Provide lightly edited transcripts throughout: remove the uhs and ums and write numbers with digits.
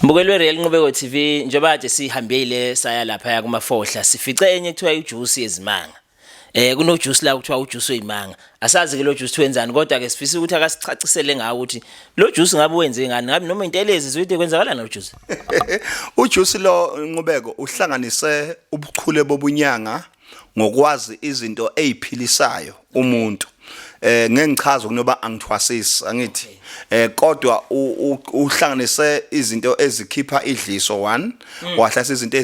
Mbukeli weReal Nqubeko TV njengoba kade sihambile saya lapha kumafohla sifice enye ekuthiwa ijuice yezimanga. Kuno juice la kuthiwa ujuice wezimanga. Asazi ke lo juice wenzani kodwa ke sifisa ukuthi akasichacisele ngawo ukuthi lo juice ngabe wenze ngani ngabe noma into elezi zwide kwenzakala no juice. Ujuice lo Nqubeko uhlanganise ubuchule bobunyanga ngokwazi izinto eziphilisayo umuntu. Ngengichazo kunoba angithwasisi angithi kodwa uhlanganise izinto ezikhipha idliso 1 wahlasa izinto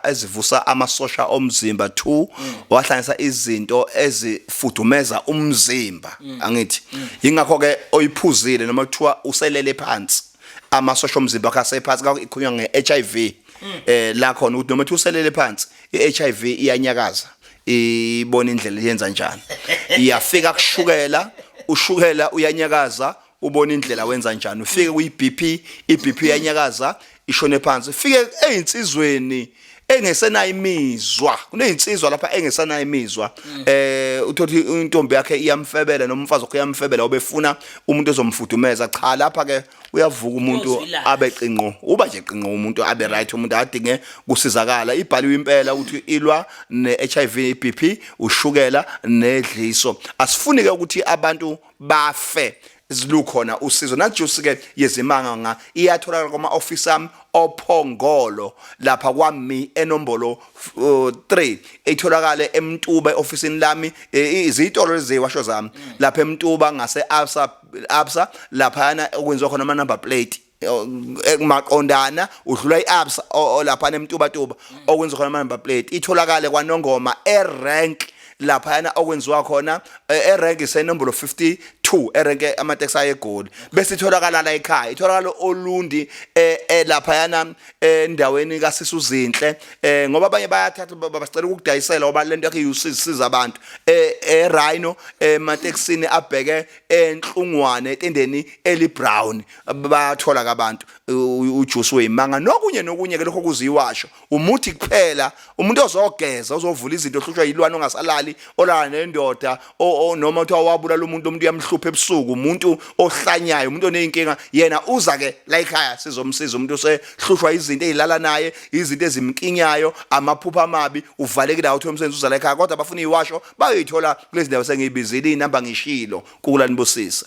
ezivusa amasosha omzimba 2 wahlanganisa izinto ezifudumeza umzimba angithi ingakho ke oyiphuzile noma kuthiwa uselele phansi amasosha omzimba akase phansi ikhunywa ngeHIV la khona ukuthi noma uselele phansi iHIV iyanyakaza ibona indlela yenza njani iyafika kushukela ushukela uyanyakaza ubona indlela wenza njani ufike kuyiBP iBP iyanyakaza ishone phansi ufike ezinsizweni engesenayo imizwa kunezinsizwa lapha engesenayo imizwa uthothi intombi yakhe iyamfebela noma umfazi wakhe iyamfebela obefuna umuntu ozomfudumeza cha lapha ke uyavuka umuntu abe qinqo uba nje qinqo umuntu abe right umuntu adinge kusizakala ibhaliwe impela ukuthi ilwa neHIV iBP ushukela nedliso asifuni ke ukuthi abantu bafe zilukhona usizo najuice ke yezimanga iyatholakala kuma office ami ophongolo lapha kwami enombolo 3 etholakala eMtuba eofficeini lami izitolo eziwasho zami lapha eMtuba ngase Absa lapha yana okwenziwa khona ama number plate maqondana udlula iAbsa lapha eMtuba okwenziwa khona ama number plate itholakala kwaNongoma erank lapha yana okwenziwa khona erank isenombolo 52 eranke amateksi ayegoli bese itholakala la ekhaya itholakala oLundi lapha yana endaweni kaSisuzinhle ngoba abanye bayathatha basicela ukudayisela ngoba lento yakhe iyusisiza abantu eRhino emateksini abheke enhlungwane etendeni eliBrown bayathola kabantu ujuice wezimanga nokunye ke lokho kuziwasho umuthi kuphela umuntu ozogeza ozovula izinto ohlushwa yilwane ongasalali olala nendoda noma uthi wabula lo muntu uyamhlupha ebusuku umuntu ohlanyayo umuntu oneyinkinga yena uza ke la ekhaya sizomsiza umuntu osehlushwa izinto ezilala naye izinto ezimkinyayo amaphupha amabi uvalekile awuthi umsebenzi uza la ekhaya kodwa abafuna iwasho bayoyithola kulezi ndawo sengiyibizile inamba ngishilo kula nibusise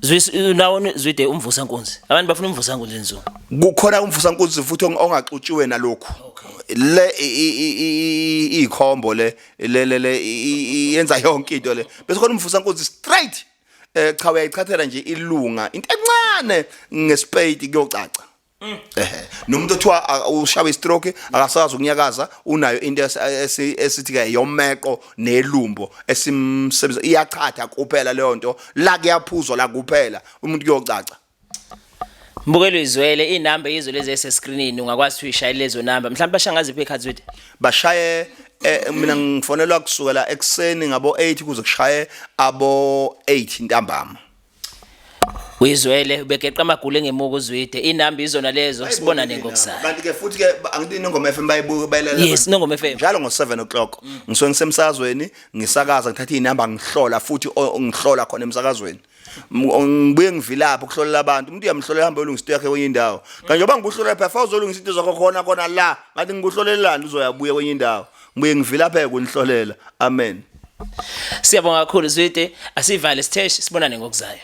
Zwide zwide umvusankunzi abantu bafuna umvusankunzi nzo kukhona umvusankunzi futhi ongaxutshiwe nalokho le ikhombo le yenza yonke into le bese khona umvusankunzi straight cha uyayichathela nje ilunga into encane ngespade kuyocaca nomuntu othiwa ushawe istroke akasazi ukunyakaza unayo into esithi ke yomeqo nelumbo esimsebenza iyachatha kuphela leyo nto la kuyaphuzwa la kuphela umuntu kuyocaca Mbukelo izwele inamba yizo lezi esescreenini ungakwazi uyishayela lezo namba mhlawumbe bashangaziphi ekhadi wethu bashaye mina ngifonelwa kusukela ekseni ngabo 8 kuze kushaye abo 8 ntambama Uyizwele ubegeqa amagule ngemuko uzwide inamba izona lezo sibona nengokusana kanti ke futhi ke angithi Nongoma FM bayibuka bayilalela Yes Nongoma FM njalo ngo7 o'clock ngisuke ngisemsakazweni ngisakaza ngithatha inamba ngihlola futhi ngihlola khona emsakazweni ngibuye ngivilapha ukuhlolela abantu umuntu uyamhlolela hamba ulungisa into yakhe kwenye indawo kanti njengoba ngikuhlolela phela uzolungisa into zakho khona la ngathi ngikuhlolelani uzoyabuya kwenye indawo ngibuye ngivilapha kunihlolela amen Siyabonga kakhulu zwide asivale siteshi sibonane ngokuzayo